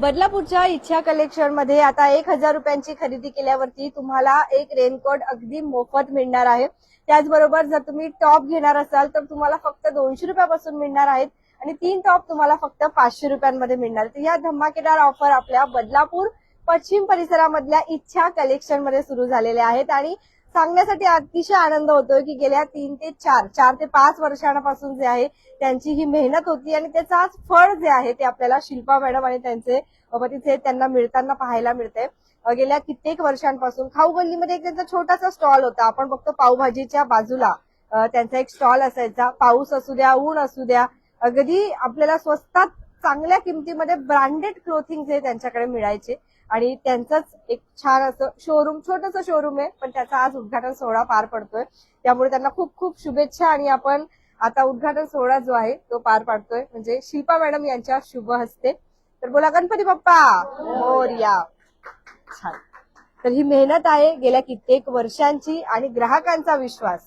बदलापूरच्या इच्छा कलेक्शन मध्ये आता 1,000 रुपयांची खरेदी केल्यावरती तुम्हाला एक रेनकोट अगदी मोफत मिळणार आहे। त्याचबरोबर जर तुम्ही टॉप घेणार असाल तर तुम्हाला फक्त 200 रुपयापासून मिळणार आहेत आणि 3 टॉप तुम्हाला फक्त 500 रुपयांमध्ये मिळणार आहेत। या धमाकेदार ऑफर आपल्या बदलापूर पश्चिम परिसरामधल्या इच्छा कलेक्शन मध्ये सुरू झालेल्या आहेत आणि सांगण्यासाठी अतिशय आनंद होतोय की गेल्या 3 ते 4 ते 5 वर्षांपासून जे आहे त्यांची ही मेहनत होती आणि त्याचं आज फळ जे आहे ते आपल्याला शिल्पा मॅडम आणि त्यांचे पतीचे त्यांना मिळताना पाहायला मिळते। गेल्या कित्येक वर्षांपासून खाऊ गल्लीमध्ये एक त्यांचा छोटासा स्टॉल होता। आपण बघतो पावभाजीच्या बाजूला त्यांचा एक स्टॉल असायचा। पाऊस असू द्या, ऊन असू द्या, अगदी आपल्याला स्वस्तात चांगल्या किमतीमध्ये ब्रँडेड क्लोथिंग जे त्यांच्याकडे मिळायचे आणि त्यांचंच एक छान असं शोरूम, छोटंसं शोरूम आहे, पण त्याचा आज उद्घाटन सोहळा पार पडतोय। त्यामुळे त्यांना खूप खूप शुभेच्छा आणि आपण आता उद्घाटन सोहळा जो आहे तो पार पाडतोय म्हणजे शिल्पा मॅडम यांच्या शुभ हस्ते। तर बोला गणपती बाप्पा मोरया। छान। तर ही मेहनत आहे गेल्या कित्येक वर्षांची आणि ग्राहकांचा विश्वास,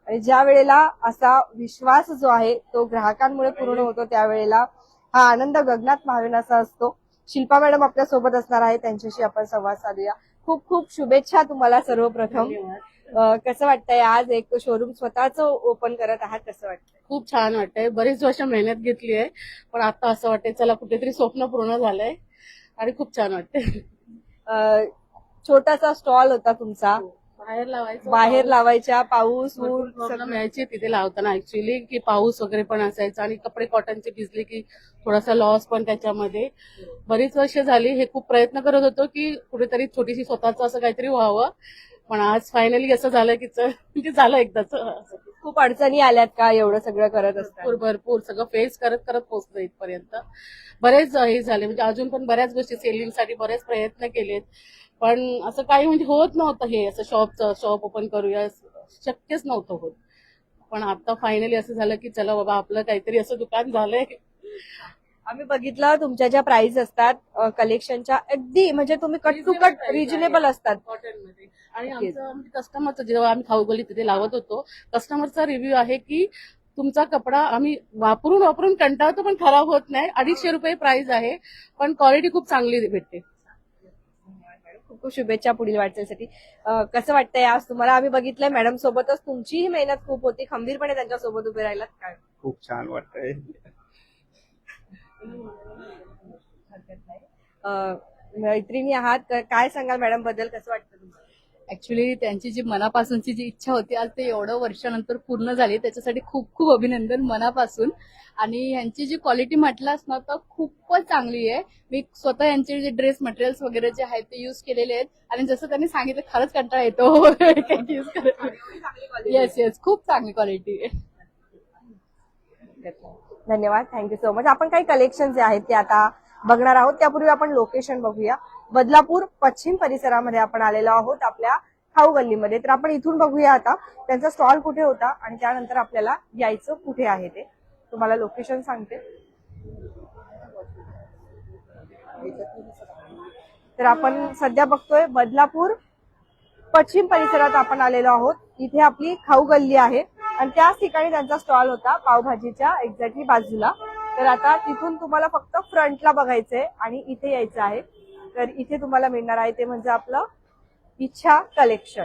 आणि ज्या वेळेला असा विश्वास जो आहे तो ग्राहकांमुळे पूर्ण होतो त्यावेळेला हा आनंद गगनात मावेनासा असतो। शिल्पा मॅडम आपल्या सोबत असणार आहे, त्यांच्याशी आपण संवाद साधूया। खूप खूप शुभेच्छा तुम्हाला सर्वप्रथम। कसं वाटतंय आज एक शोरूम स्वतःच ओपन करत आहात, कसं वाटतंय? खूप छान वाटतंय। बरीच वर्ष मेहनत घेतली आहे, पण आता असं वाटतंय चला कुठेतरी स्वप्न पूर्ण झालंय आणि खूप छान वाटतंय। छोटासा स्टॉल होता तुमचा, बाहेर लावायच्या, पाऊस ऊन प्रॉब्लेम यायची तिथे लावताना ऍक्च्युअली की पाऊस वगैरे पण असायचा आणि कपडे कॉटनचे भिजले की थोडासा लॉस पण त्याच्यामध्ये। बरीच वर्ष झाली हे खूप प्रयत्न करत होतो की कुठेतरी छोटीशी स्वतःच असं काहीतरी व्हावं, पण आज फायनली असं झालं की झालं एकदाच। खूप अडचणी आल्यात का एवढं सगळं करत असतात? भरपूर सगळं फेस करत करत पोहोचलो इथपर्यंत। बरेच हे झाले म्हणजे अजून पण बऱ्याच गोष्टी सेलिंगसाठी बरेच प्रयत्न केलेत, पण असं काही म्हणजे होत नव्हतं। हे असं शॉप ओपन करूया शक्यच नव्हतं होत, पण आता फायनली असं झालं की चला बाबा आपलं काहीतरी असं दुकान झालंय। आम्ही बघितलं तुमच्या ज्या प्राइस असतात कलेक्शनच्या अगदी म्हणजे तुम्ही कट टू कट रिजनेबल असतात कॉटनमध्ये। आणि आमचं म्हणजे कस्टमरचं जेव्हा आम्ही खाऊ गल्ली तिथे लावत होतो कस्टमरचा रिव्ह्यू आहे की तुमचा कपडा आम्ही वापरून कंटाळतो पण खराब होत नाही। 250 रुपये प्राइस आहे, पण क्वालिटी खूप चांगली भेटते। खूप खूप शुभेच्छा पुढील वाटचालीसाठी। कसं वाटतंय आज तुम्हाला? आम्ही बघितलंय मॅडम सोबतच तुमचीही मेहनत खूप होती, खंबीरपणे त्यांच्या सोबत उभे राहिलात, काय खूप छान वाटतंय। मैत्रिणी आहात, काय सांगाल मॅडम बद्दल, कसं वाटतं तुम्हाला? ऍक्च्युली त्यांची जी मनापासूनची जी इच्छा होती आज ते एवढं वर्षानंतर पूर्ण झाली, त्याच्यासाठी खूप खूप अभिनंदन मनापासून। आणि यांची जी क्वालिटी म्हटलास ना तर खूपच चांगली आहे। मी स्वतः यांचे जे ड्रेस मटेरियल्स वगैरे जे आहेत ते युज केलेले आहेत आणि जसं त्यांनी सांगितलं खरंच कंटाळा येतो युज करायला। येस खूप चांगली क्वालिटी आहे। धन्यवाद, थँक्यू सो मच। आपण काही कलेक्शन जे आहेत ते आता बघणार आहोत, त्यापूर्वी आपण लोकेशन बघूया। बदलापूर पश्चिम परिसरामध्ये आपण आलेलो आहोत आपल्या खाऊ गल्लीमध्ये। तर आपण इथून बघूया आता त्यांचा स्टॉल कुठे होता आणि त्यानंतर आपल्याला यायचं कुठे आहे ते तुम्हाला लोकेशन सांगते। तर आपण सध्या बघतोय बदलापूर पश्चिम परिसरात आपण आलेलो आहोत। इथे आपली खाऊ गल्ली आहे आणि त्याच ठिकाणी त्यांचा स्टॉल होता पावभाजीच्या एक्झॅक्टली बाजूला। तर आता तिथून तुम्हाला फक्त फ्रंटला बघायचंय आणि इथे यायचं आहे। तर इथे तुम्हाला मिळणार आहे ते म्हणजे आपलं इच्छा कलेक्शन।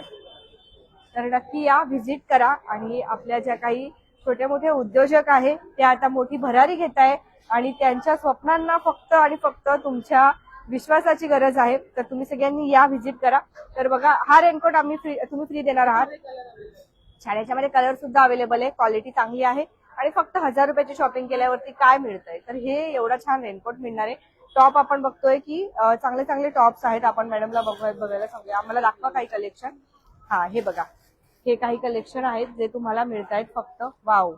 तर नक्की या, व्हिजिट करा आणि आपल्या ज्या काही छोटे मोठे उद्योजक आहे ते आता मोठी भरारी घेत आहे आणि त्यांच्या स्वप्नांना फक्त आणि फक्त तुमच्या विश्वासाची गरज आहे। तर तुम्ही सगळ्यांनी या, व्हिजिट करा। तर बघा हा रेनकोट तुम्ही फ्री देणार आहात। छान, याच्यामध्ये कलर सुद्धा अवेलेबल आहे, क्वालिटी चांगली आहे आणि फक्त 1000 रुपयाची शॉपिंग केल्यावरती काय मिळतंय तर हे एवढा छान रेनकोट मिळणार आहे। टॉप आपण बघतोय की चांगले चांगले टॉप्स आहेत। आपण मॅडमला बघायला सांगूया, आम्हाला दाखवा काही कलेक्शन। हा, हे बघा, हे काही कलेक्शन आहेत जे तुम्हाला मिळत आहेत फक्त। वाव,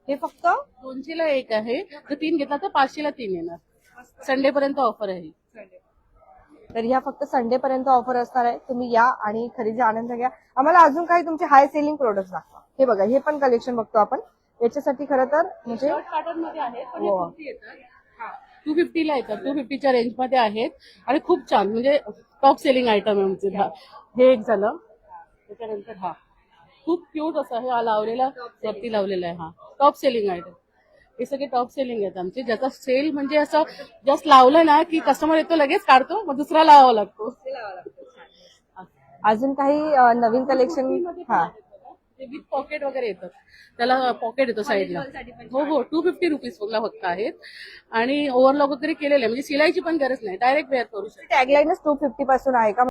हे फक्त 200ला एक आहे, तर 3 घेतला तर 500ला 3 येणार। संडे पर्यंत ऑफर आहे। तर ह्या फक्त संडे पर्यंत ऑफर असणार आहे। तुम्ही या आणि खरेदी आनंद घ्या। आम्हाला अजून काही तुमचे हाय सेलिंग प्रोडक्ट दाखवा। हे बघा, हे पण कलेक्शन बघतो आपण। याच्यासाठी खरं तर म्हणजे पॅटर्न मध्ये आहेत, पण हे कुर्ती येतात 250ला येतात, 250च्या रेंज मध्ये आहेत आणि खूप छान म्हणजे टॉप सेलिंग आयटम आहे आमचे। हे एक झालं, त्याच्यानंतर हा खूप क्यूट असं हे लावलेला वरती लावलेला आहे, हा टॉप सेलिंग आयटम। हे सगळे टॉप सेलिंग आहेत आमचे, ज्याचा सेल म्हणजे असं जस्ट लावलं ना की कस्टमर येतो लगेच काढतो, मग दुसरा लावावा लागतो. अजून काही नवीन कलेक्शन? हा, विथ पॉकेट वगैरे येतात, त्याला पॉकेट येतो साईडला. हो, 250 रुपीज फक्त आहेत. आणि ओव्हरलॉक वगैरे केलेलं आहे, म्हणजे सिलाईची पण गरज नाही, डायरेक्ट वेअर करू शकतो. टॅगलाईनच 250 पासून आहे का?